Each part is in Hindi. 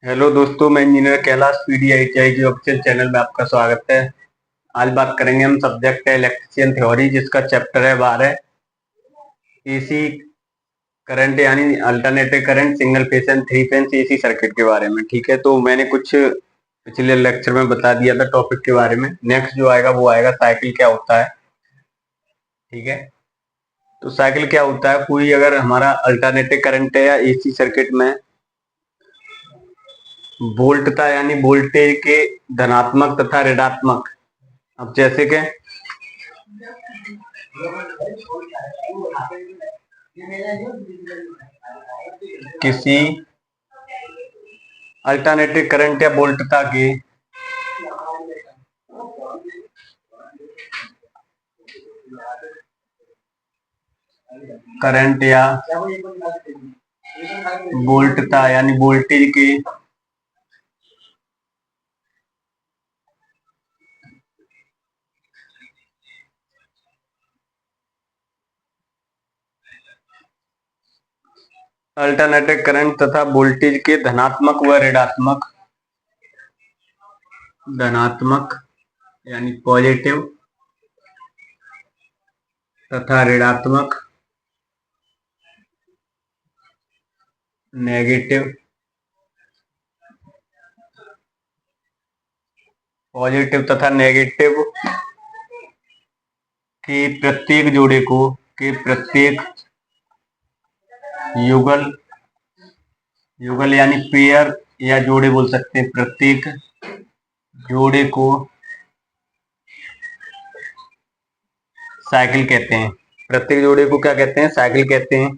हेलो दोस्तों, मैं इंजीनियर कैलाश पीडीआईटीआई जी ऑफिशियल चैनल में आपका स्वागत है। आज बात करेंगे हम सब्जेक्ट है इलेक्ट्रिशियन थ्योरी, जिसका चैप्टर है 12 एसी करंट यानी alternative current single phase and three phase AC circuit के बारे में। ठीक है, तो मैंने कुछ पिछले लेक्चर में बता दिया था टॉपिक के बारे में। नेक्स्ट जो आएगा वो आएगा साइकिल क्या होता है। ठीक है, तो साइकिल क्या होता है, कोई अगर हमारा अल्टरनेटिव करंट है या एसी सर्किट में वोल्टता यानी वोल्टेज के धनात्मक तथा ऋणात्मक, अब जैसे कि किसी अल्टरनेटिव करंट या वोल्टता के करंट या वोल्टता यानी वोल्टेज के अल्टरनेटिव करंट तथा वोल्टेज के धनात्मक व धनात्मक यानी पॉजिटिव तथा ऋणात्मक नेगेटिव पॉजिटिव तथा नेगेटिव के प्रत्येक जोड़े को के प्रत्येक युगल युगल यानी पेयर या जोड़े बोल सकते हैं, प्रत्येक जोड़े को साइकिल कहते हैं। प्रत्येक जोड़े को क्या कहते हैं? साइकिल कहते हैं।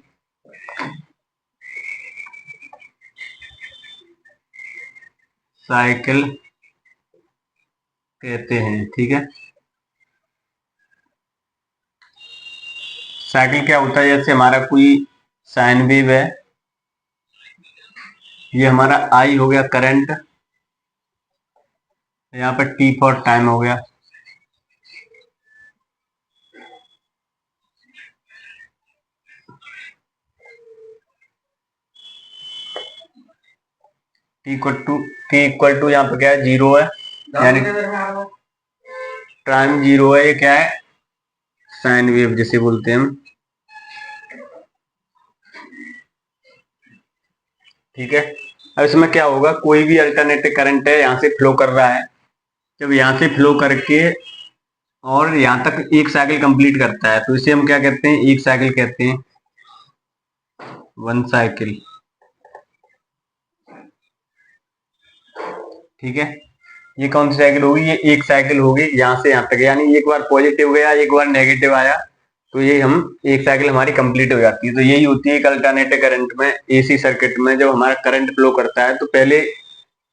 साइकिल कहते हैं। ठीक है, साइकिल क्या होता है, जैसे हमारा कोई साइन वेव है, ये हमारा आई हो गया करंट, यहाँ पर टी फॉर टाइम हो गया। टी इक्वल टू यहाँ पे क्या है? जीरो है, यानी टाइम जीरो है। ये क्या है? साइन वेव जिसे बोलते हैं हम। ठीक है, अब इसमें क्या होगा, कोई भी अल्टरनेटिव करंट है, यहाँ से फ्लो कर रहा है। जब यहाँ से फ्लो करके और यहाँ तक एक साइकिल कंप्लीट करता है, तो इसे हम क्या कहते हैं? एक साइकिल कहते हैं, वन साइकिल। ठीक है, ये कौन सी साइकिल होगी? ये एक साइकिल होगी यहाँ से यहाँ तक, यानी एक बार पॉजिटिव गया, एक बार नेगेटिव आया, तो ये हम एक साइकिल हमारी कंप्लीट हो जाती है। तो यही होती है एक अल्टरनेटिव करंट में, एसी सर्किट में। जब हमारा करंट फ्लो करता है तो पहले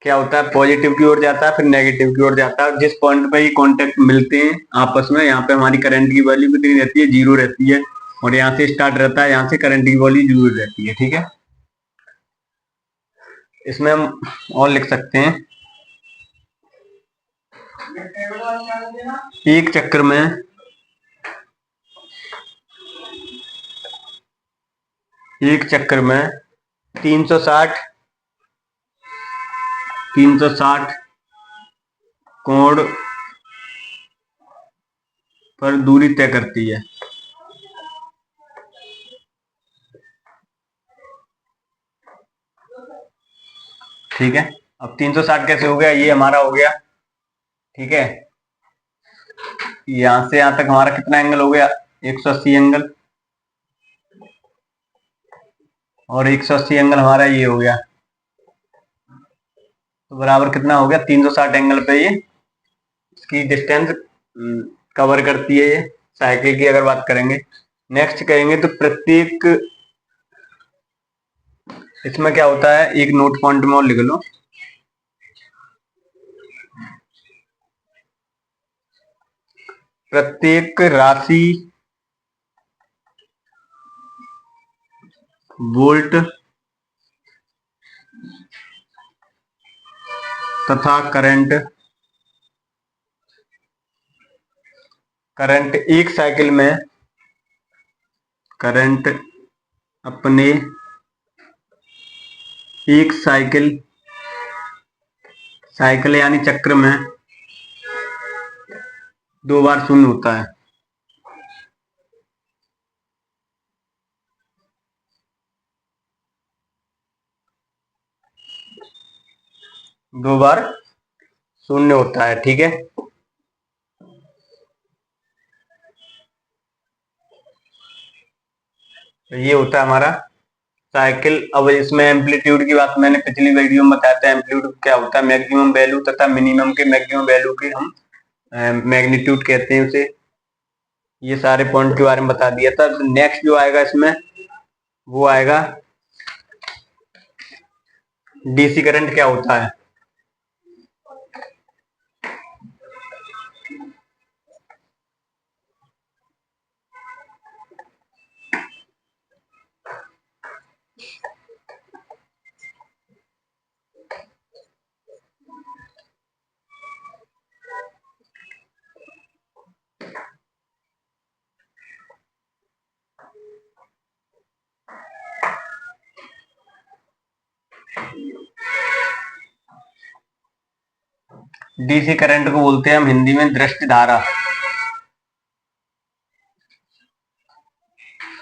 क्या होता है? पॉजिटिव की ओर जाता है, फिर नेगेटिव की ओर जाता है। जिस पॉइंट पे ये कॉन्टेक्ट मिलते हैं आपस में, यहाँ पे हमारी करंट की वैल्यू कितनी रहती है? जीरो रहती है। और यहाँ से स्टार्ट रहता है, यहाँ से करंट की वैल्यू जीरो रहती है। ठीक है, इसमें हम और लिख सकते हैं, एक चक्कर में एक चक्कर में 360 कोण पर दूरी तय करती है। ठीक है, अब 360 कैसे हो गया? ये हमारा हो गया। ठीक है, यहां से यहां तक हमारा कितना एंगल हो गया? 180 एंगल। और 180 एंगल हमारा ये हो गया, तो बराबर कितना हो गया? 360 एंगल पे ये इसकी डिस्टेंस कवर करती है ये साइकिल की, अगर बात करेंगे। नेक्स्ट करेंगे तो प्रत्येक, इसमें क्या होता है, एक नोट पॉइंट में और लिख लो, प्रत्येक राशि वोल्ट तथा करंट एक साइकिल में, करंट अपने एक साइकिल साइकिल यानी चक्र में 2 बार शून्य होता है। दो बार शून्य होता है, ठीक है। तो ये होता है हमारा साइकिल। अब इसमें एम्पलीट्यूड की बात मैंने पिछली वीडियो में बताया था। एम्पलीट्यूड क्या होता है? मैक्सिमम वैल्यू तथा मिनिमम के मैक्सिमम वैल्यू की हम मैग्नीट्यूड कहते हैं उसे। ये सारे पॉइंट के बारे में बता दिया था। नेक्स्ट जो आएगा इसमें वो आएगा डीसी करंट क्या होता है। डीसी करंट को बोलते हैं हम हिंदी में दृष्टि धारा,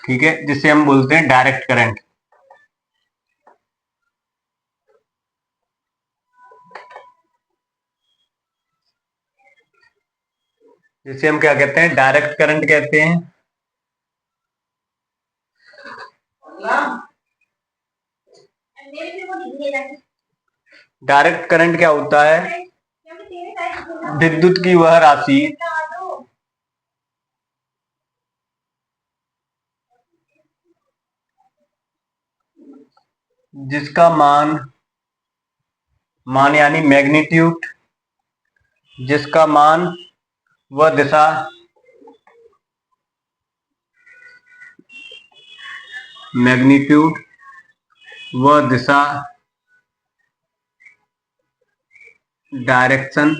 ठीक है, जिसे हम बोलते हैं डायरेक्ट करंट। जिसे हम क्या कहते हैं? डायरेक्ट करंट कहते हैं। डायरेक्ट करंट क्या होता है? विद्युत की वह राशि जिसका मान यानी मैग्नीट्यूड, जिसका मान व दिशा मैग्नीट्यूड व दिशा डायरेक्शन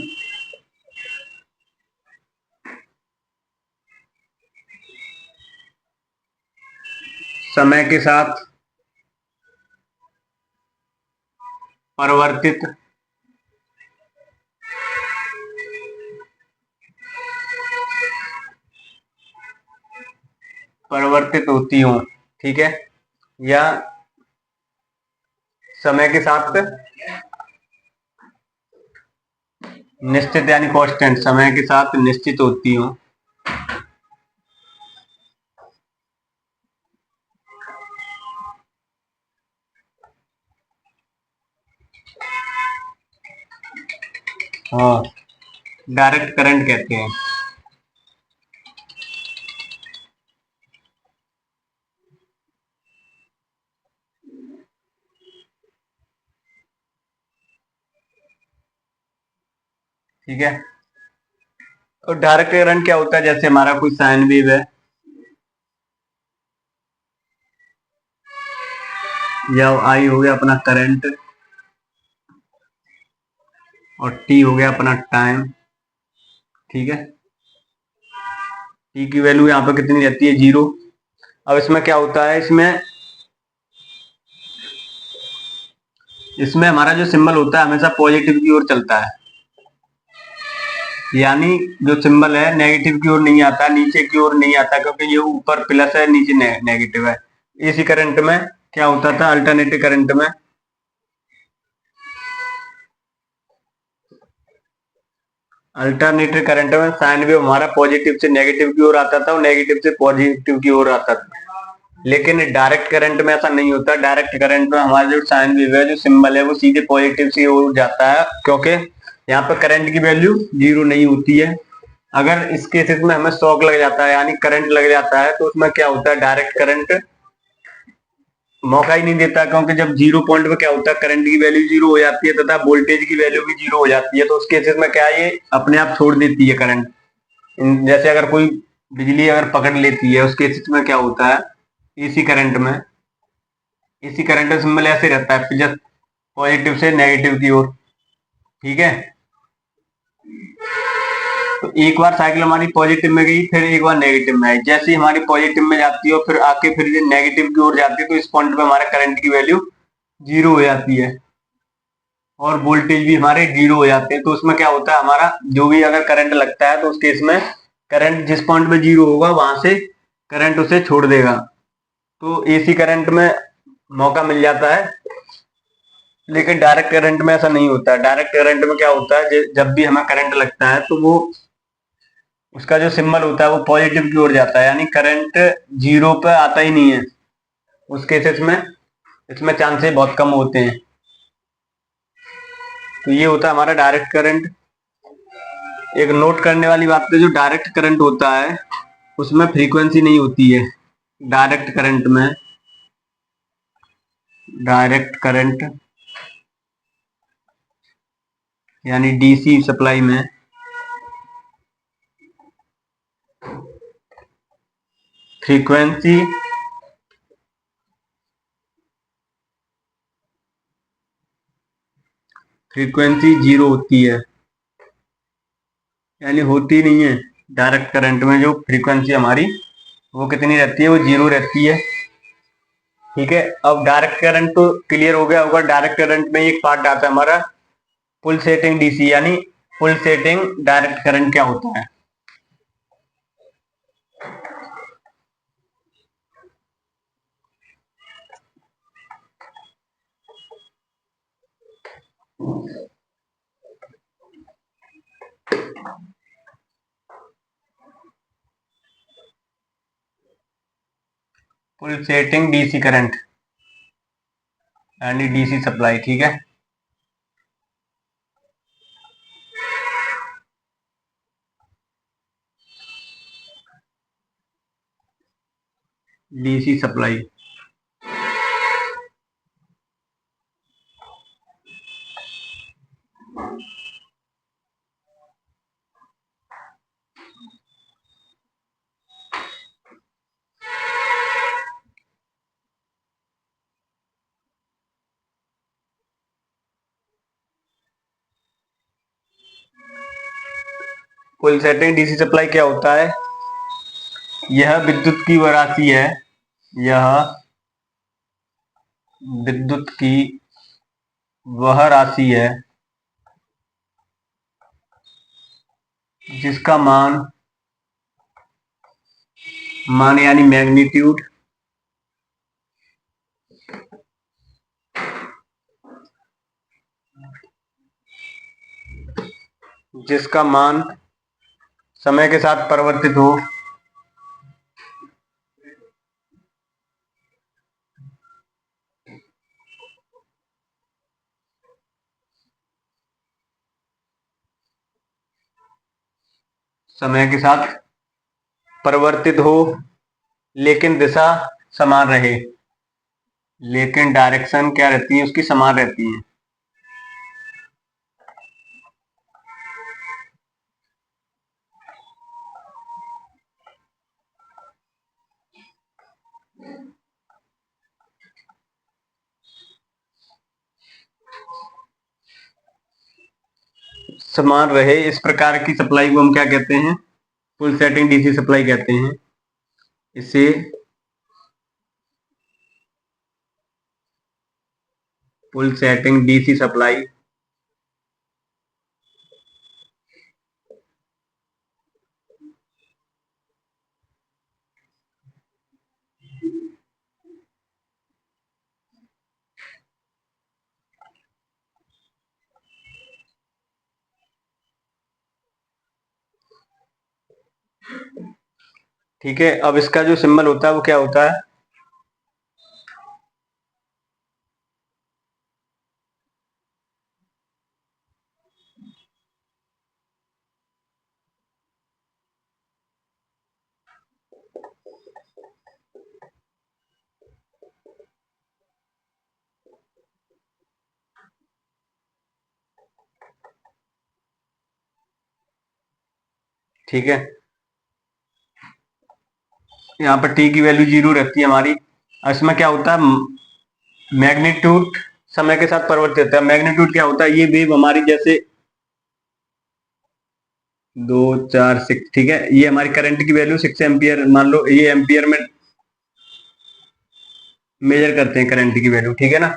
समय के साथ परिवर्तित होती हूँ, ठीक है। या समय के साथ निश्चित यानी कांस्टेंट, समय के साथ निश्चित होती हूँ। हाँ, डायरेक्ट करंट कहते हैं। ठीक है। और डायरेक्ट करंट क्या होता है? जैसे हमारा कोई साइन वेव है या आई हो गया अपना करंट और टी हो गया अपना टाइम, ठीक है। टी की वैल्यू यहाँ पे कितनी रहती है? 0। अब इसमें क्या होता है? इसमें हमारा जो सिंबल होता है हमेशा पॉजिटिव की ओर चलता है, यानी जो सिंबल है नेगेटिव की ओर नहीं आता, नीचे की ओर नहीं आता, क्योंकि ये ऊपर प्लस है नीचे नेगेटिव है। इसी करंट में क्या होता था? अल्टरनेटिव करंट में साइन वेव हमारा पॉजिटिव से नेगेटिव की ओर आता था और नेगेटिव से पॉजिटिव की ओर आता था। लेकिन डायरेक्ट करंट में ऐसा नहीं होता। डायरेक्ट करंट में हमारा जो साइन वेव है, जो सिंबल है, वो सीधे पॉजिटिव की ओर जाता है, क्योंकि यहाँ पर करंट की वैल्यू 0 नहीं होती है। अगर इस केसेस में हमें शॉक लग जाता है यानी करंट लग जाता है, तो उसमें क्या होता है? डायरेक्ट करंट मौका ही नहीं देता, क्योंकि जब 0 पॉइंट पे क्या होता है? करंट की वैल्यू 0 हो जाती है तथा वोल्टेज की वैल्यू भी 0 हो जाती है। तो उस केसेस में क्या है? ये अपने आप छोड़ देती है करंट। जैसे अगर कोई बिजली अगर पकड़ लेती है, उस केसेस में क्या होता है? इसी करंट में सिंबल ऐसे रहता है, जस्ट पॉजिटिव से नेगेटिव की ओर, ठीक है। तो एक बार साइकिल हमारी पॉजिटिव में गई, फिर एक बार नेगेटिव में आई। जैसे ही हमारी पॉजिटिव में जाती है और फिर आके फिर नेगेटिव की ओर जाती है, तो इस पॉइंट पे हमारे करंट की वैल्यू 0 हो जाती है। और वोल्टेज भी हमारे जीरो हो जाते हैं। तो उसमें क्या होता है, हमारा जो भी अगर करंट लगता है तो उस केस में करंट जिस पॉइंट पे जीरो होगा वहां से करंट उसे छोड़ देगा। तो एसी करंट में मौका मिल जाता है। लेकिन डायरेक्ट करंट में ऐसा नहीं होता है। डायरेक्ट करंट में क्या होता है, जब भी हमें करंट लगता है तो वो उसका जो सिंबल होता है वो पॉजिटिव की ओर जाता है, यानी करंट जीरो पे आता ही नहीं है। उस केसेस में इसमें चांसेस बहुत कम होते हैं। तो ये होता है हमारा डायरेक्ट करंट। एक नोट करने वाली बात है, जो डायरेक्ट करंट होता है उसमें फ्रीक्वेंसी नहीं होती है। डायरेक्ट करंट में, डायरेक्ट करंट यानी डीसी सप्लाई में फ्रीक्वेंसी फ्रीक्वेंसी जीरो होती है, यानी होती नहीं है। डायरेक्ट करंट में जो फ्रीक्वेंसी हमारी वो कितनी रहती है, वो जीरो रहती है। ठीक है, अब डायरेक्ट करंट तो क्लियर हो गया होगा। डायरेक्ट करंट में एक पार्ट आता है हमारा पुल सेटिंग डीसी, यानी पुल सेटिंग डायरेक्ट करंट क्या होता है। पुल सेटिंग डीसी करंट यानी डीसी सप्लाई। ठीक है, डीसी सप्लाई। पुल सेटिंग डीसी सप्लाई क्या होता है, यह विद्युत की वह राशि है, यह विद्युत की वह राशि है जिसका मान यानी मैग्नीट्यूड जिसका मान समय के साथ परिवर्तित हो, समय के साथ परिवर्तित हो लेकिन दिशा समान रहे, लेकिन डायरेक्शन क्या रहती है उसकी, समान रहती है। समान रहे इस प्रकार की सप्लाई को हम क्या कहते हैं, फुल सेटिंग डीसी सप्लाई कहते हैं। इसे फुल सेटिंग डीसी सप्लाई ठीक है, अब इसका जो सिंबल होता है वो क्या होता है, ठीक है। यहाँ पर टी की वैल्यू जीरो रहती है हमारी। इसमें क्या होता है, मैग्नीट्यूड समय के साथ परिवर्तित होता है। मैग्नीट्यूड क्या होता है, ये वेव हमारी जैसे 2 4 6, ठीक है, ये हमारी करंट की वैल्यू 6 एम्पियर, मान लो ये एम्पियर में मेजर करते हैं करंट की वैल्यू, ठीक है ना।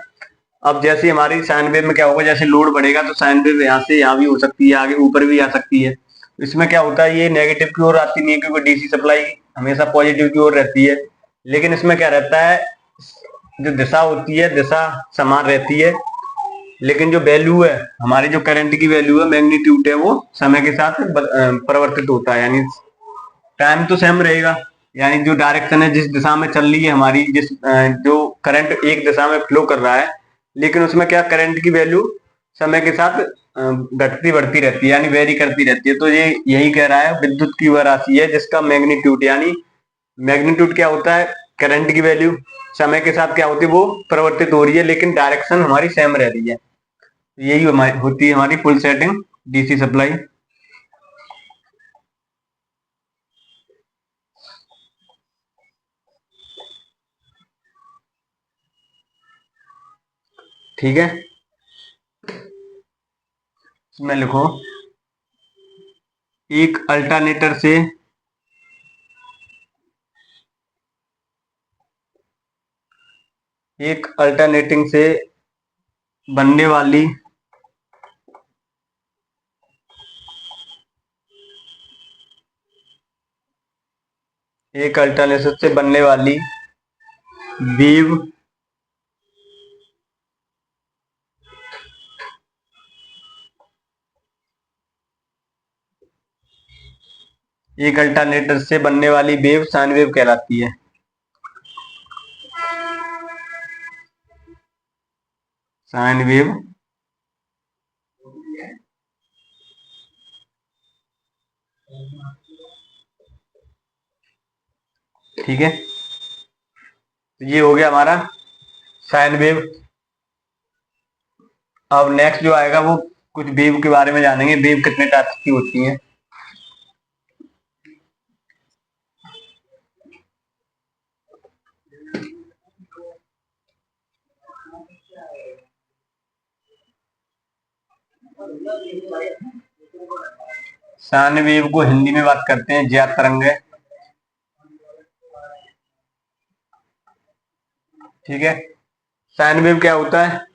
अब जैसे हमारी साइन वेव में क्या होगा, जैसे लोड बढ़ेगा तो साइन वेव यहाँ से यहाँ भी हो सकती है, आगे ऊपर भी आ सकती है। इसमें क्या होता है, ये नेगेटिव की ओर आती नहीं है क्योंकि डीसी सप्लाई हमेशा पॉजिटिव की ओर रहती है। लेकिन इसमें क्या रहता है, जो दिशा होती है दिशा समान रहती है, लेकिन जो वैल्यू है हमारी, जो करंट की वैल्यू है, मैग्नीट्यूड है, वो समय के साथ परिवर्तित होता है। यानी टाइम तो सेम रहेगा, यानी जो डायरेक्शन है, जिस दिशा में चल रही है हमारी, जो करंट एक दिशा में फ्लो कर रहा है, लेकिन उसमें क्या, करंट की वैल्यू समय के साथ घटती बढ़ती रहती है, यानी वेरी करती रहती है। तो ये यही कह रहा है, विद्युत की वह राशि है जिसका मैग्नीट्यूड, यानी मैग्नीट्यूड क्या होता है, करंट की वैल्यू समय के साथ क्या होती है, वो परिवर्तित हो रही है, लेकिन डायरेक्शन हमारी सेम रह रही है। यही होती है हमारी फुल सेटिंग डीसी सप्लाई। ठीक है, इसमें लिखो, एक अल्टरनेटर से एक अल्टरनेटिंग से बनने वाली एक अल्टरनेटर से बनने वाली वेव एक अल्टरनेटर से बनने वाली वेव साइन वेव कहलाती है। साइन वेव ठीक है, तो ये हो गया हमारा साइन वेव। अब नेक्स्ट जो आएगा वो कुछ वेव के बारे में जानेंगे, वेव कितने टाइप की होती हैं। साइन वेव को हिंदी में बात करते हैं ज्यात तरंग। ठीक है, साइन वेव क्या होता है,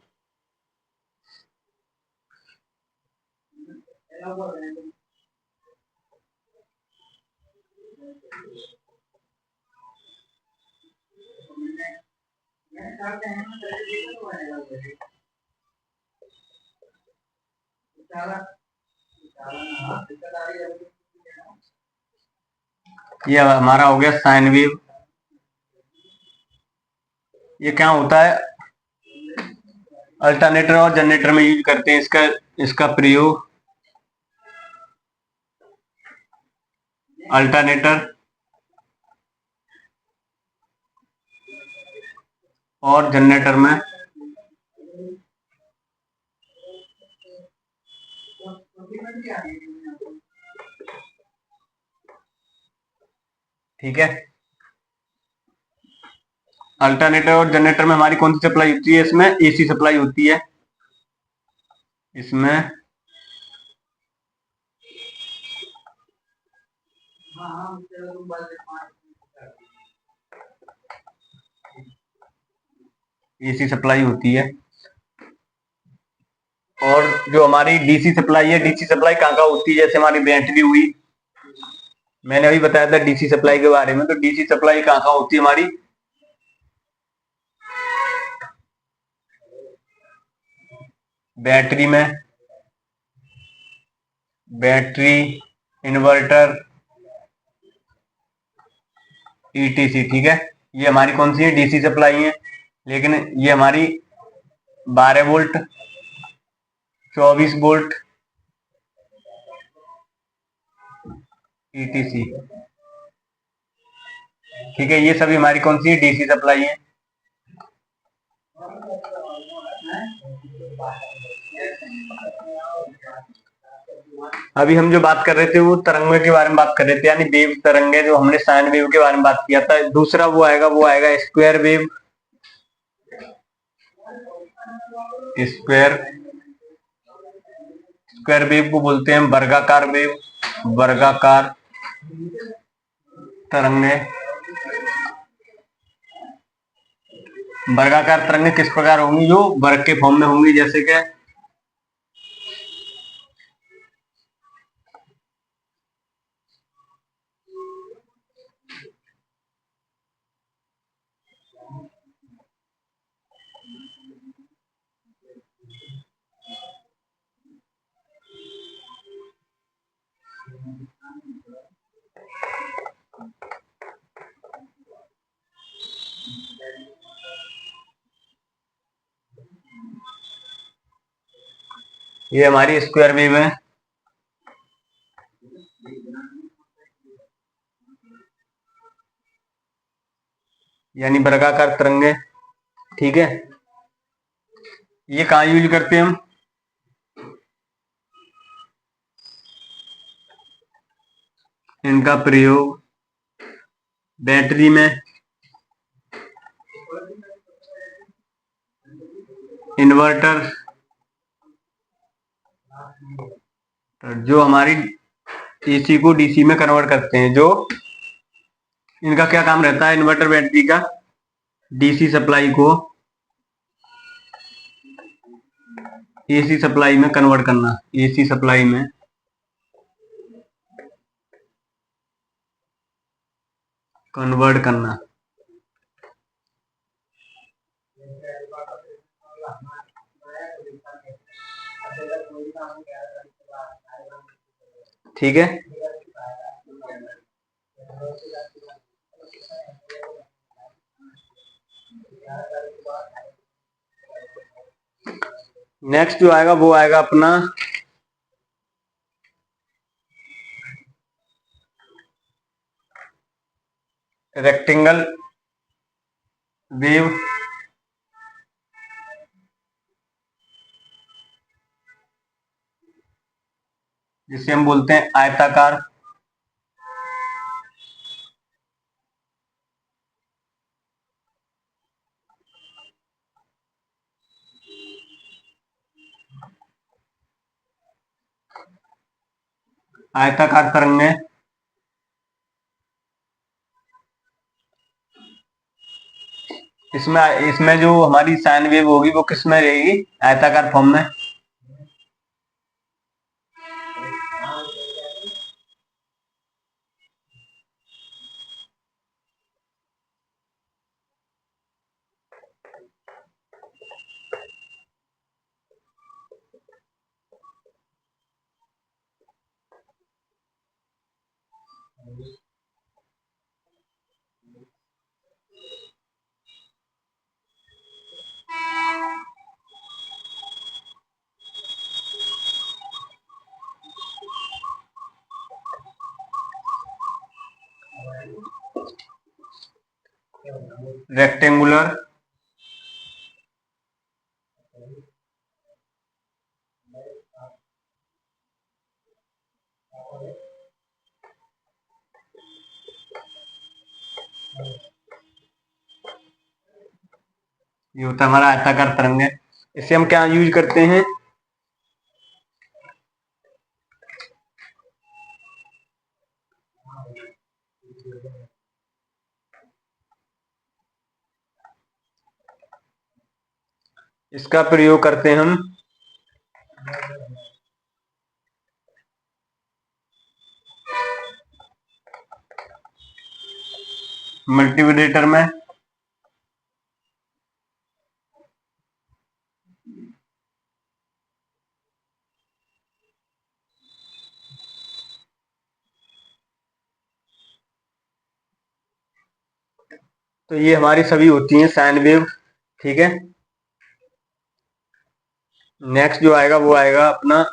ये हमारा हो गया साइन वेव। ये क्या होता है, अल्टरनेटर और जनरेटर में यूज करते हैं इसका इसका प्रयोग। अल्टरनेटर और जनरेटर में ठीक है, अल्टरनेटर और जनरेटर में हमारी कौन सी सप्लाई होती है, इसमें एसी सप्लाई होती है। इसमें एसी सप्लाई होती है। और जो हमारी डीसी सप्लाई है, डीसी सप्लाई कहाँ कहाँ होती है, जैसे हमारी बैटरी हुई, मैंने अभी बताया था डीसी सप्लाई के बारे में। तो डीसी सप्लाई कहाँ कहाँ होती है हमारी, बैटरी में, बैटरी, इन्वर्टर, ईटीसी। ठीक है, ये हमारी कौन सी है, डीसी सप्लाई है। लेकिन ये हमारी 12 वोल्ट, 24 वोल्ट, ईटीसी। ठीक है, ये सभी हमारी कौन सी है, डीसी सप्लाई है। अभी हम जो बात कर रहे थे वो तरंगों के बारे में बात कर रहे थे, यानी वेव तरंगे, जो हमने साइन वेव के बारे में बात किया था। दूसरा वो आएगा square wave. Square square wave को बोलते हैं वर्गाकार वेव, वर्गाकार तरंगे। वर्गाकार तरंगें किस प्रकार होंगी? जो वर्ग के फॉर्म में होंगी, जैसे कि ये हमारी स्क्वायर वेव है, यानी वर्गाकार तरंगे। ठीक है, ये कहाँ यूज करते हैं हम? इनका प्रयोग बैटरी में, इन्वर्टर, जो हमारी एसी को डीसी में कन्वर्ट करते हैं। जो इनका क्या काम रहता है इन्वर्टर बैटरी का? डीसी सप्लाई को एसी सप्लाई में कन्वर्ट करना, एसी सप्लाई में कन्वर्ट करना। ठीक है, नेक्स्ट जो आएगा वो आएगा अपना रेक्टेंगल वेव, जिसे हम बोलते हैं आयताकार। आयताकार तरंगें इसमें जो हमारी साइन वेव होगी वो किस में रहेगी? आयताकार फॉर्म में। रेक्टेंगुलर ये होता है हमारा आयताकार तरंग। इसे हम क्या यूज करते हैं? इसका प्रयोग करते हैं हम मल्टीमीटर में। तो ये हमारी सभी होती हैं साइन वेव। ठीक है, नेक्स्ट जो आएगा वो आएगा अपना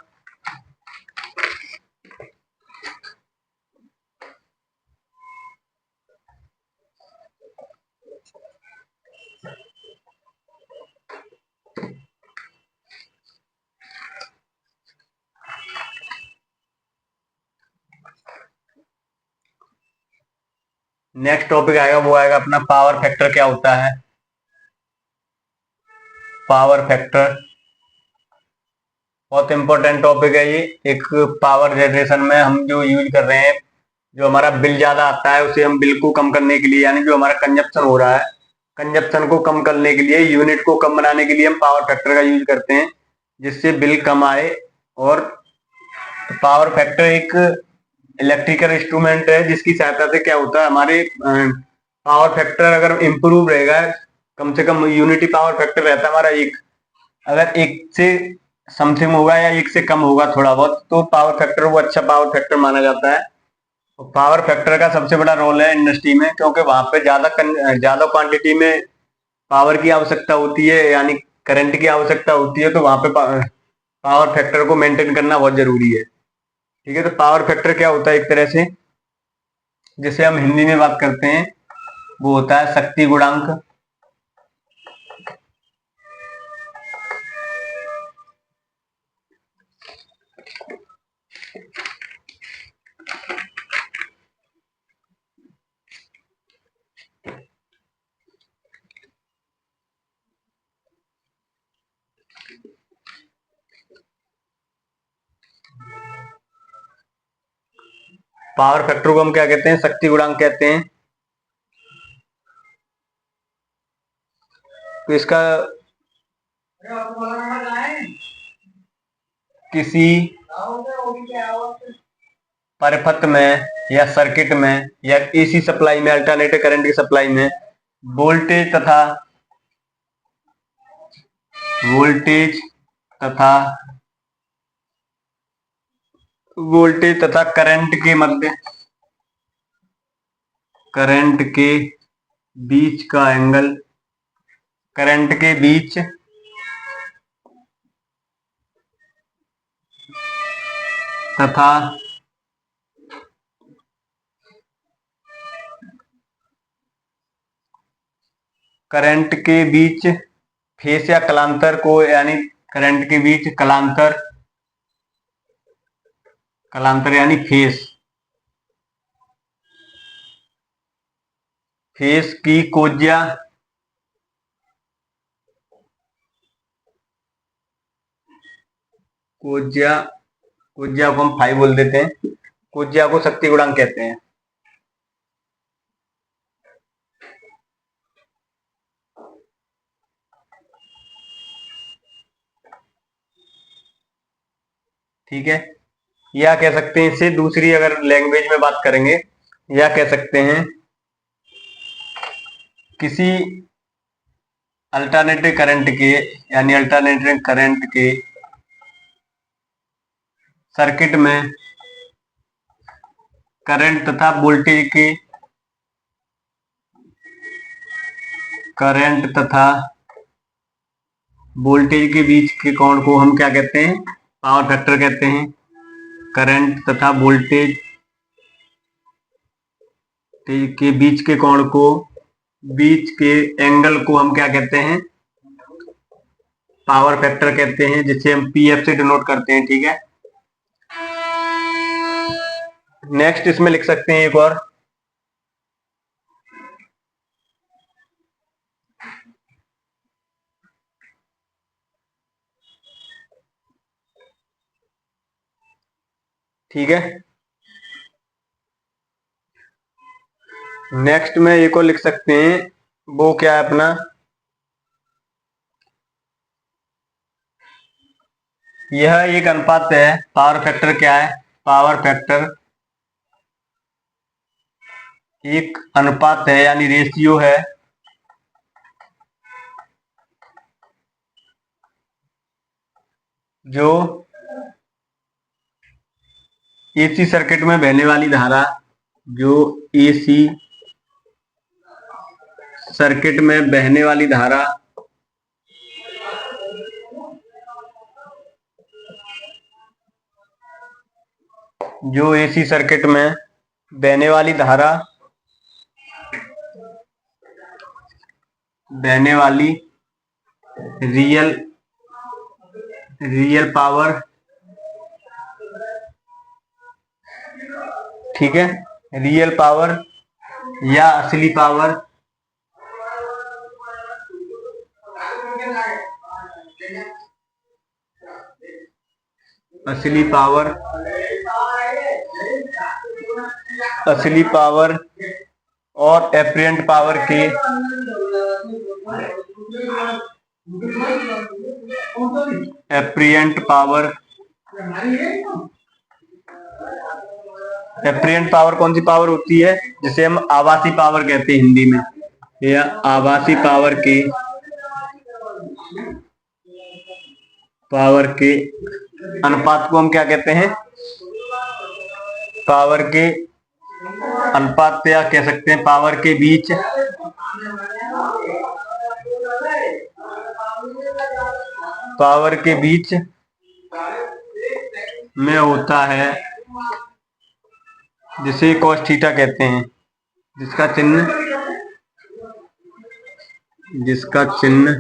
नेक्स्ट टॉपिक आएगा वो आएगा अपना पावर फैक्टर। क्या होता है पावर फैक्टर? बहुत इंपॉर्टेंट टॉपिक है ये। एक पावर जनरेशन में हम जो यूज कर रहे हैं, जो हमारा बिल ज्यादा आता है उसे हम बिल को कम करने के लिए, यानी जो हमारा कंजप्शन हो रहा है, कंजप्शन को कम करने के लिए, यूनिट को कम बनाने के लिए हम पावर फैक्टर का यूज करते हैं, जिससे बिल कम आए। और पावर फैक्टर एक इलेक्ट्रिकल इंस्ट्रूमेंट है, जिसकी सहायता से क्या होता है, हमारे पावर फैक्टर अगर इम्प्रूव रहेगा, कम से कम यूनिटी पावर फैक्टर रहता है हमारा एक, अगर एक से समथिंग होगा या एक से कम होगा थोड़ा बहुत, तो पावर फैक्टर वो अच्छा पावर फैक्टर माना जाता है। पावर फैक्टर का सबसे बड़ा रोल है इंडस्ट्री में, क्योंकि वहां पे ज्यादा क्वांटिटी में पावर की आवश्यकता होती है, यानी करंट की आवश्यकता होती है, तो वहां पे पावर फैक्टर को मेंटेन करना बहुत जरूरी है। ठीक है, तो पावर फैक्टर क्या होता है, एक तरह से जिसे हम हिंदी में बात करते हैं वो होता है शक्ति गुणांक। पावर फैक्टर को हम क्या कहते हैं, शक्ति गुणांक कहते हैं। तो इसका किसी परिपथ में या सर्किट में या एसी सप्लाई में, अल्टरनेटिव करंट की सप्लाई में वोल्टेज तथा वोल्टेज तथा करंट के बीच का एंगल, करंट के बीच तथा करंट के बीच फेस या कलांतर को, यानी करंट के बीच कलांतर यानी फेस की कोज्या को हम फाई बोल देते हैं, कोज्या को शक्ति गुणांक कहते हैं। ठीक है, या कह सकते हैं इसे दूसरी अगर लैंग्वेज में बात करेंगे, या कह सकते हैं किसी अल्टरनेटिव करंट के, यानी अल्टरनेटिव करंट के सर्किट में करंट तथा वोल्टेज के बीच के कोण को हम क्या कहते हैं, पावर फैक्टर कहते हैं। करंट तथा वोल्टेज के बीच के कोण को, बीच के एंगल को हम क्या कहते हैं, पावर फैक्टर कहते हैं, जिसे हम पीएफ से डिनोट करते हैं। ठीक है, नेक्स्ट इसमें लिख सकते हैं एक और, ठीक है, नेक्स्ट में एक और लिख सकते हैं, वो क्या है अपना, यह एक अनुपात है। पावर फैक्टर क्या है, पावर फैक्टर एक अनुपात है, यानी रेशियो है, जो एसी सर्किट में बहने वाली धारा, जो एसी सर्किट में बहने वाली धारा जो एसी सर्किट में बहने वाली धारा, बहने वाली रियल पावर, ठीक है, रियल पावर या असली पावर, असली पावर और एपरेंट पावर के एप्रिएंट पावर। एप्रिएंट पावर कौन सी पावर होती है? जिसे हम आभासी पावर कहते हैं हिंदी में, या आभासी पावर के अनुपात को हम क्या कहते हैं? पावर के अनुपात, या कह सकते हैं पावर के बीच में होता है, जिसे cos थीटा कहते हैं, जिसका चिन्ह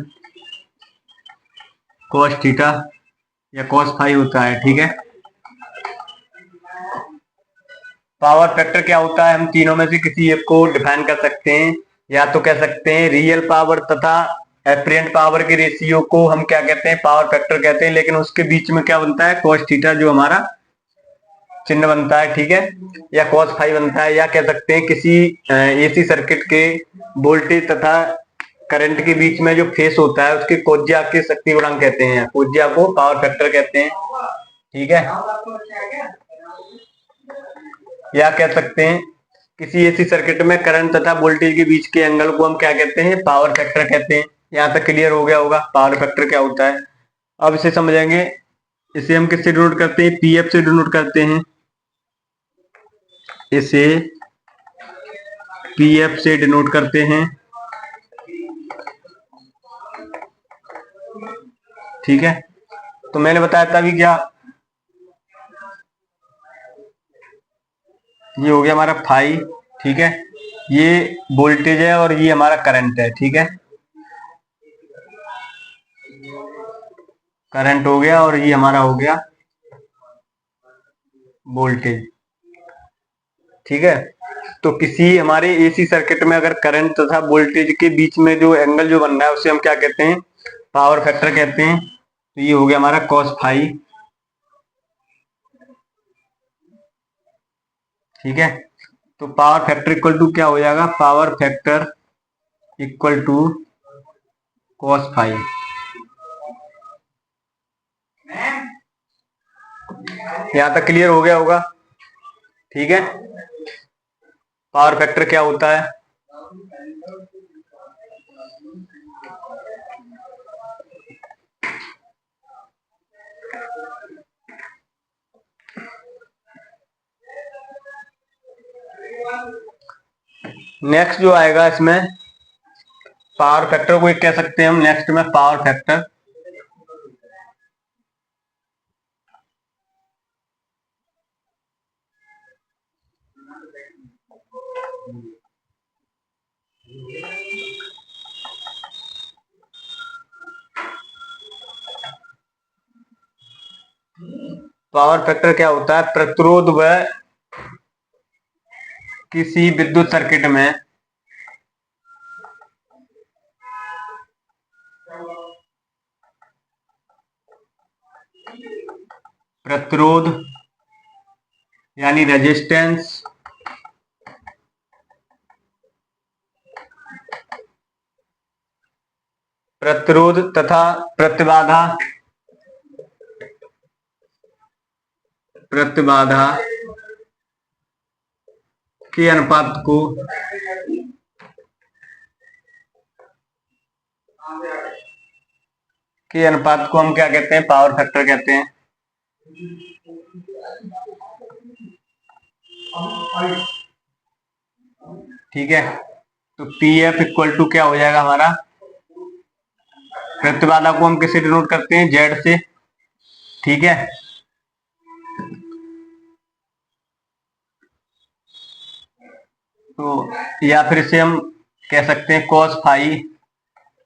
cos थीटा या cos फाई होता है। ठीक है, पावर फैक्टर क्या होता है? हम तीनों में से किसी एक को डिफाइन कर सकते हैं। या तो कह सकते हैं रियल पावर तथा एप्रिएंट पावर के रेशियो को हम क्या कहते हैं? पावर फैक्टर कहते हैं। लेकिन उसके बीच में क्या बनता है? cos थीटा जो हमारा चिन्ह बनता है। ठीक है, या cos फाई बनता है। या कह सकते हैं किसी एसी सर्किट के वोल्टेज तथा करंट के बीच में जो फेस होता है उसके कोज्या के शक्ति गुणांक कहते हैं, कोज्या को पावर फैक्टर कहते हैं। ठीक है, या कह सकते हैं किसी एसी सर्किट में करंट तथा वोल्टेज के बीच के एंगल को हम क्या कहते हैं? पावर फैक्टर कहते हैं। यहाँ तक क्लियर हो गया होगा पावर फैक्टर क्या होता है। अब इसे समझेंगे। इसे हम किससे डिनोट करते हैं? पीएफ से डिनोट करते हैं। इसे पीएफ से डिनोट करते हैं। ठीक है, तो मैंने बताया था अभी क्या, ये हो गया हमारा फाई। ठीक है, ये वोल्टेज है और ये हमारा करंट है। ठीक है, करंट हो गया और ये हमारा हो गया वोल्टेज। ठीक है, तो किसी हमारे एसी सर्किट में अगर करंट तथा वोल्टेज के बीच में जो एंगल जो बन रहा है उसे हम क्या कहते हैं? पावर फैक्टर कहते हैं। तो ये हो गया हमारा cos फाई। ठीक है, तो पावर फैक्टर इक्वल टू क्या हो जाएगा? Power factor equal to cos phi. यहां तक क्लियर हो गया होगा। ठीक है, पावर फैक्टर क्या होता है? नेक्स्ट जो आएगा इसमें पावर फैक्टर को एक कह सकते हैं हम। नेक्स्ट में पावर फैक्टर पावर फैक्टर क्या होता है? प्रतिरोध व किसी विद्युत सर्किट में प्रतिरोध यानी रेजिस्टेंस प्रतिरोध तथा प्रतिबाधा के अनुपात को हम क्या कहते हैं? पावर फैक्टर कहते हैं। ठीक है, तो पीएफ इक्वल टू क्या हो जाएगा हमारा? प्रतिबाधा को हम किससे डिनोट करते हैं? जेड से। ठीक है, तो या फिर इसे हम कह सकते हैं cos phi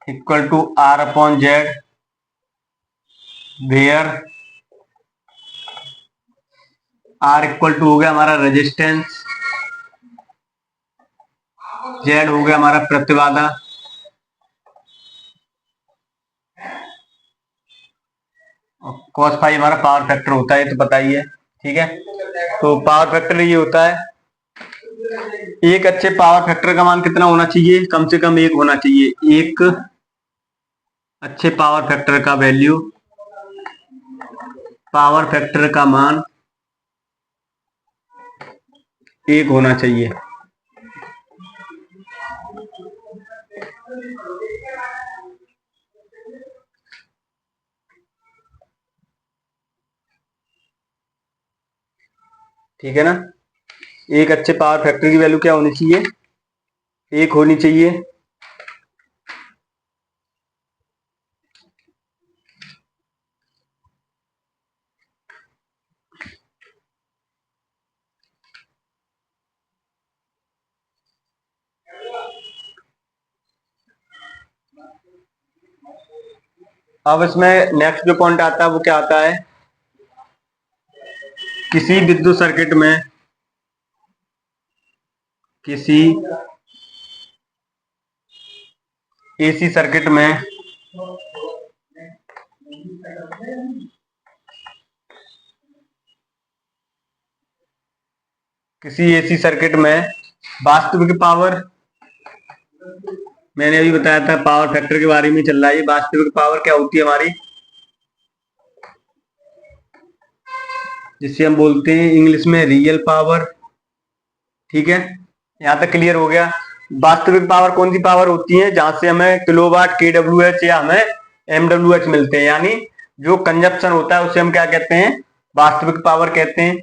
equal to R upon Z, where R equal to हो गया हमारा रेजिस्टेंस, जेड हो गया हमारा प्रतिबाधा, और cos फाई हमारा पावर फैक्टर होता है, तो पता ही है। ठीक है, तो पावर फैक्टर ये होता है। एक अच्छे पावर फैक्टर का मान कितना होना चाहिए? कम से कम एक होना चाहिए। एक अच्छे पावर फैक्टर का वैल्यू, पावर फैक्टर का मान 1 होना चाहिए। ठीक है ना। एक अच्छे पावर फैक्टर की वैल्यू क्या होनी चाहिए? 1 होनी चाहिए। अब इसमें नेक्स्ट जो पॉइंट आता है वो क्या आता है? किसी विद्युत सर्किट में, किसी एसी सर्किट में किसी एसी सर्किट में वास्तविक पावर, मैंने अभी बताया था पावर फैक्टर के बारे में चल रहा है। वास्तविक पावर क्या होती है हमारी, जिसे हम बोलते हैं इंग्लिश में रियल पावर। ठीक है, यहां तक क्लियर हो गया। वास्तविक पावर कौन सी पावर होती है? जहां से हमें किलोवाट, केडब्ल्यूएच या हमें एमडब्ल्यूएच मिलते हैं, यानी जो कंजप्शन होता है उसे हम क्या कहते हैं? वास्तविक पावर कहते हैं।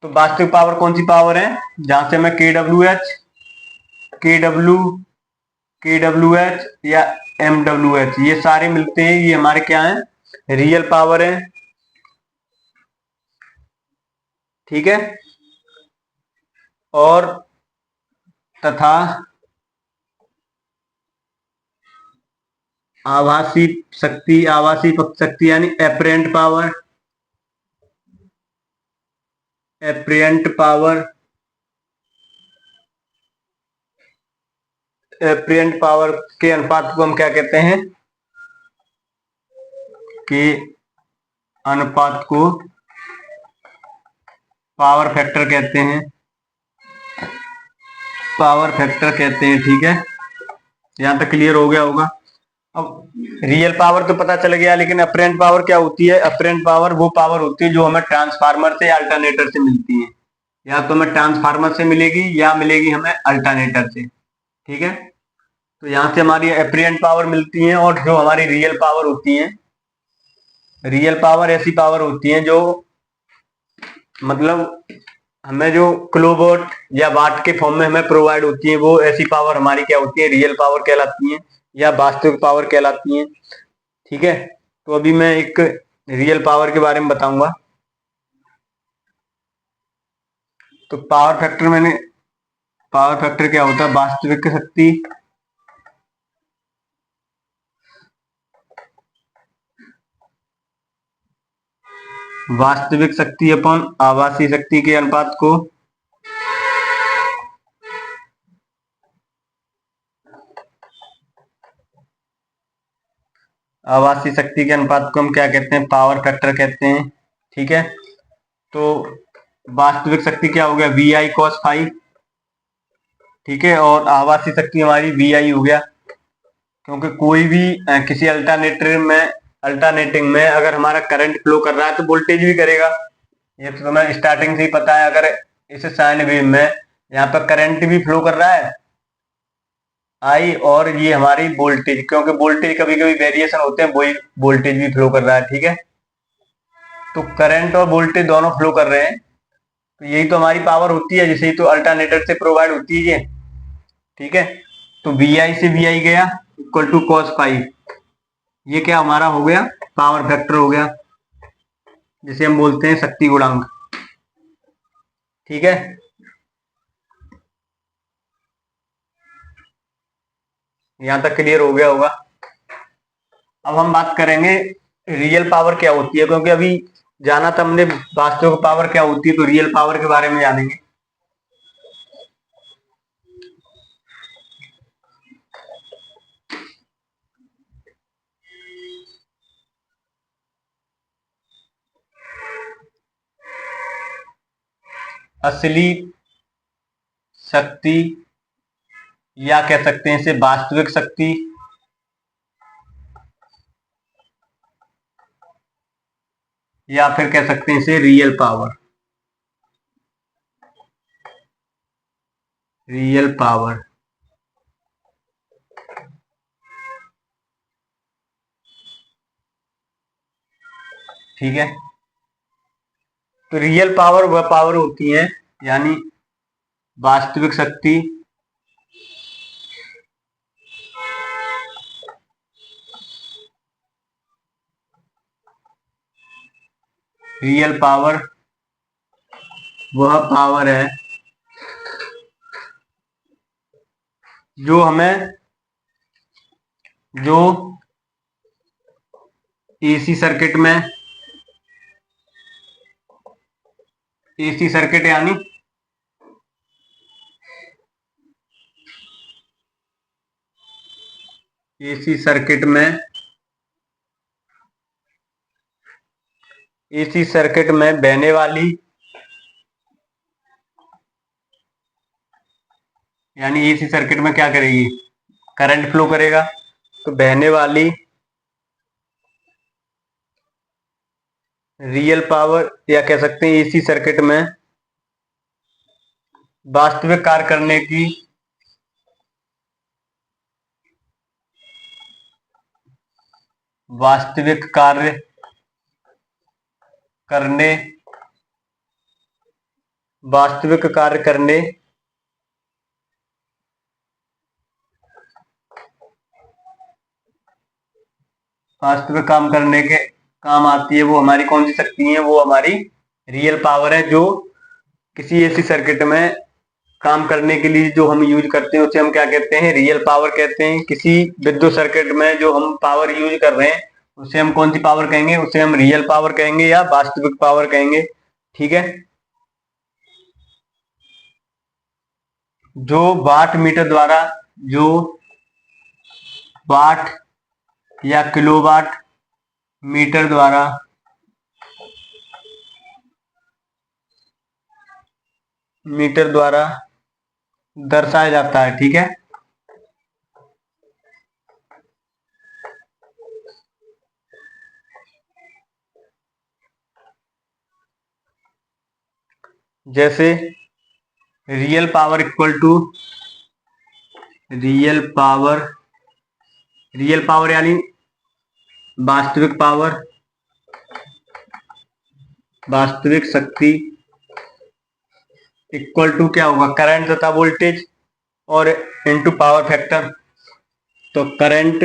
तो वास्तविक पावर कौन सी पावर है? जहां से हमें केडब्ल्यूएच, केडब्ल्यू केडब्ल्यूएच या एमडब्ल्यूएच ये सारे मिलते हैं, ये हमारे क्या है? रियल पावर है। ठीक है, और तथा आभासी शक्ति, आभासी शक्ति यानी apparent power, apparent power, apparent power के अनुपात को हम क्या कहते हैं? के अनुपात को पावर फैक्टर कहते हैं, पावर फैक्टर कहते हैं। ठीक है, यहां तक क्लियर हो गया होगा। अब रियल पावर तो पता चल गया, लेकिन अपरेंट पावर क्या होती है? अपरेंट पावर वो पावर होती है जो हमें ट्रांसफार्मर से या अल्टरनेटर से मिलती है। या तो हमें ट्रांसफार्मर से मिलेगी या मिलेगी हमें अल्टरनेटर से। ठीक है, तो यहां से हमारी अपरेंट पावर मिलती है। और जो हमारी रियल पावर होती है, रियल पावर ऐसी पावर होती है जो मतलब हमें जो किलोवाट या वाट के फॉर्म में हमें प्रोवाइड होती है, वो ऐसी पावर हमारी क्या होती है? रियल पावर कहलाती है या वास्तविक पावर कहलाती है। ठीक है, तो अभी मैं एक रियल पावर के बारे में बताऊंगा। तो पावर फैक्टर, पावर फैक्टर क्या होता है? वास्तविक शक्ति, वास्तविक शक्ति अपन आभासी शक्ति के अनुपात को आभासी शक्ति के अनुपात को हम क्या कहते हैं? पावर फैक्टर कहते हैं। ठीक है, तो वास्तविक शक्ति क्या हो गया? V I cos phi. ठीक है, और आभासी शक्ति हमारी वी आई हो गया। क्योंकि कोई भी किसी अल्टरनेटिंग में अगर हमारा करंट फ्लो कर रहा है तो वोल्टेज भी करेगा। ये तो तुम्हें स्टार्टिंग से ही पता है। अगर इस साइन वेव में यहाँ पर करंट भी फ्लो कर रहा है आई, और ये हमारी वोल्टेज, क्योंकि वोल्टेज कभी कभी वेरिएशन होते हैं, वही वोल्टेज भी फ्लो कर रहा है। ठीक है, तो करंट और वोल्टेज दोनों फ्लो कर रहे हैं, तो यही तो हमारी पावर होती है, जिसे तो अल्टरनेटर से प्रोवाइड होती है ये। ठीक है, तो वी आई से वी आई गया इक्वल टू कॉस फाइव। ये क्या हमारा हो गया? पावर फैक्टर हो गया, जिसे हम बोलते हैं शक्ति गुणांक। ठीक है, यहां तक क्लियर हो गया होगा। अब हम बात करेंगे रियल पावर क्या होती है, क्योंकि अभी जाना था हमने वास्तविक पावर क्या होती है, तो रियल पावर के बारे में जानेंगे। असली शक्ति या कह सकते हैं इसे वास्तविक शक्ति, या फिर कह सकते हैं इसे रियल पावर। रियल पावर, ठीक है। तो रियल पावर वह पावर होती है, यानी वास्तविक शक्ति, रियल पावर वह पावर है जो हमें, जो एसी सर्किट में, एसी सर्किट यानी एसी सर्किट में, एसी सर्किट में बहने वाली, यानी एसी सर्किट में क्या करेगी, करंट फ्लो करेगा। तो बहने वाली रियल पावर, या कह सकते हैं एसी सर्किट में वास्तविक कार्य करने की, वास्तविक कार्य करने, वास्तविक कार्य करने वास्तविक काम करने के काम आती है, वो हमारी कौन सी शक्ति है, वो हमारी रियल पावर है, जो किसी एसी सर्किट में काम करने के लिए जो हम यूज करते हैं उसे हम क्या कहते हैं, रियल पावर कहते हैं। किसी विद्युत सर्किट में जो हम पावर यूज कर रहे हैं उसे हम कौन सी पावर कहेंगे, उसे हम रियल पावर कहेंगे या वास्तविक पावर कहेंगे, ठीक है। जो वाट मीटर द्वारा, जो वाट या किलोवाट मीटर द्वारा दर्शाया जाता है, ठीक है। जैसे real power equal to, real power, real power यानी वास्तविक पावर, वास्तविक शक्ति इक्वल टू क्या होगा, करंट तथा वोल्टेज और इनटू पावर फैक्टर। तो current,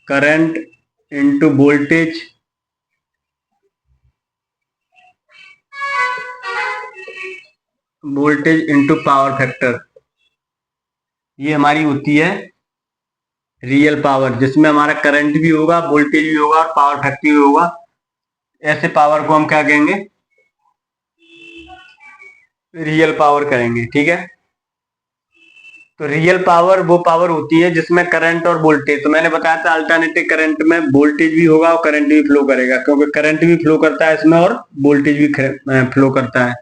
current into voltage, voltage into power factor, ये हमारी होती है रियल पावर, जिसमें हमारा करंट भी होगा, वोल्टेज भी होगा और पावर फैक्टर भी होगा। ऐसे पावर को हम क्या कहेंगे, रियल पावर करेंगे, ठीक है। तो रियल पावर वो पावर होती है जिसमें करंट और वोल्टेज, तो मैंने बताया था अल्टरनेटिंग करंट में वोल्टेज भी होगा और करंट भी फ्लो करेगा, क्योंकि करंट भी फ्लो करता है इसमें और वोल्टेज भी फ्लो करता है,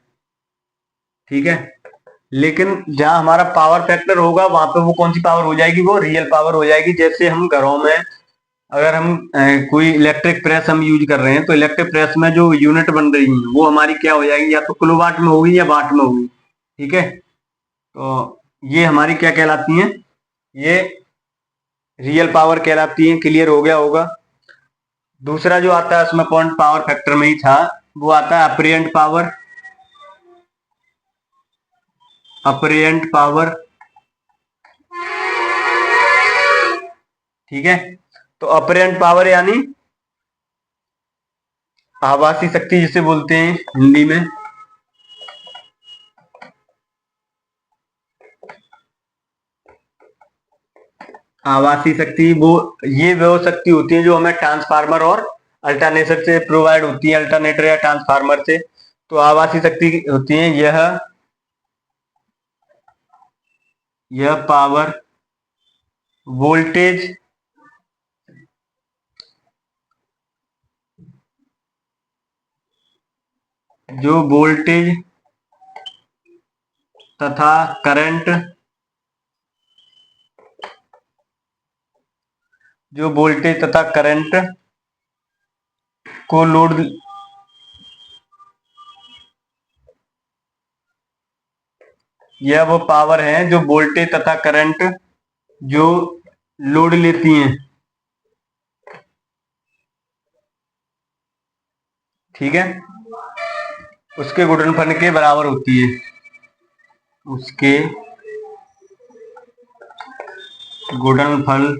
ठीक है। लेकिन जहां हमारा पावर फैक्टर होगा वहां पे वो कौन सी पावर हो जाएगी, वो रियल पावर हो जाएगी। जैसे हम घरों में अगर हम कोई इलेक्ट्रिक प्रेस हम यूज कर रहे हैं, तो इलेक्ट्रिक प्रेस में जो यूनिट बन रही है वो हमारी क्या हो जाएगी, या तो किलोवाट में होगी या वाट में होगी, ठीक है। तो ये हमारी क्या कहलाती हैं, ये रियल पावर कहलाती है। क्लियर हो गया होगा। दूसरा जो आता है उसमें पॉइंट पावर फैक्टर में ही था, वो आता है अप्रियंट पावर, अप्रियंट पावर, ठीक है। तो अप्रियंट पावर यानी आभासी शक्ति जिसे बोलते हैं हिंदी में, आभासी शक्ति वो, ये वो शक्ति होती है जो हमें ट्रांसफार्मर और अल्टरनेटर से प्रोवाइड होती है, अल्टरनेटर या ट्रांसफार्मर से। तो आभासी शक्ति होती है यह पावर वोल्टेज जो वोल्टेज तथा करंट, जो वोल्टेज तथा करंट को लोड, यह वो पावर है जो वोल्टेज तथा करंट जो लोड लेती हैं, ठीक है, उसके गुणनफल के बराबर होती है, उसके गुणनफल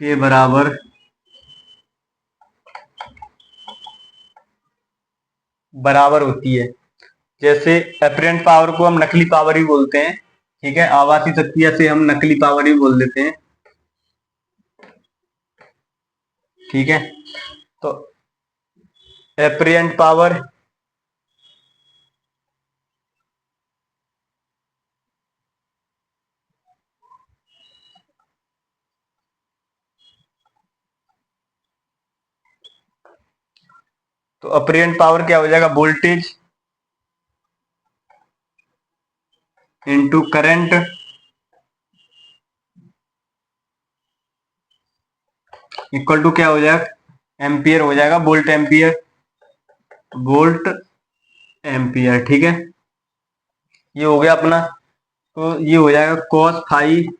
के बराबर होती है। जैसे एपरेंट पावर को हम नकली पावर ही बोलते हैं, ठीक है, आभासी शक्ति से हम नकली पावर ही बोल देते हैं, ठीक है। तो एपरेंट पावर तो अपरेंट पावर क्या हो जाएगा, voltage into current equal to क्या हो जाएगा, एम्पियर हो जाएगा, वोल्ट एम्पियर, वोल्ट एम्पियर, ठीक है। ये हो गया अपना, तो ये हो जाएगा cos five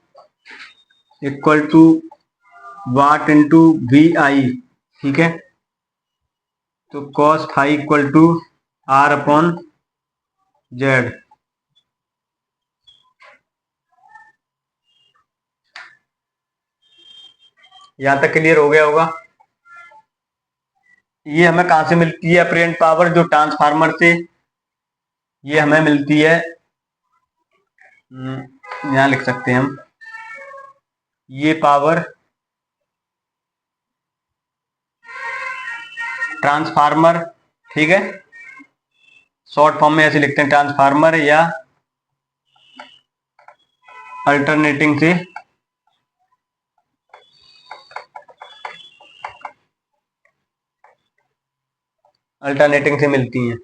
equal to watt into V I, ठीक है। तो cos five equal to R upon Z. यहां तक क्लियर हो गया होगा। ये हमें कहां से मिलती है अपरेंट पावर, जो ट्रांसफार्मर से ये हमें मिलती है, यहां लिख सकते हैं हम, ये पावर ट्रांसफार्मर, ठीक है, शॉर्ट फॉर्म में ऐसे लिखते हैं ट्रांसफार्मर या अल्टरनेटिंग से मिलती हैं,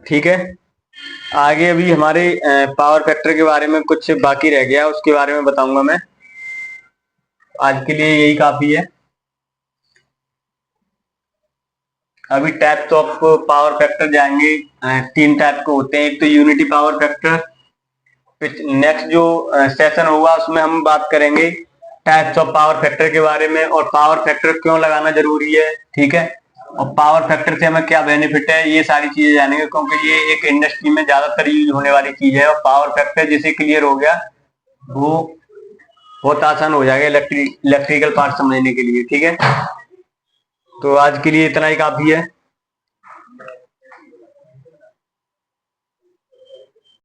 ठीक है। आगे अभी हमारे पावर फैक्टर के बारे में कुछ बाकी रह गया, उसके बारे में बताऊंगा मैं। आज के लिए यही काफी है। अभी टाइप्स ऑफ पावर फैक्टर जाएंगे, तीन टाइप के होते हैं। एक तो यूनिटी पावर फैक्टर, नेक्स्ट जो सेशन होगा उसमें हम बात करेंगे टाइप्स ऑफ पावर फैक्टर के बारे में, और पावर फैक्टर क्यों लगाना जरूरी है, ठीक है, और पावर फैक्टर से हमें क्या बेनिफिट है, ये सारी चीजें जानेंगे, क्योंकि ये एक इंडस्ट्री में ज्यादातर यूज होने वाली चीज है। और पावर फैक्टर जिसे क्लियर हो गया वो बहुत आसान हो जाएगा इलेक्ट्रिकल पार्ट समझने के लिए, ठीक है। तो आज के लिए इतना ही काफी है।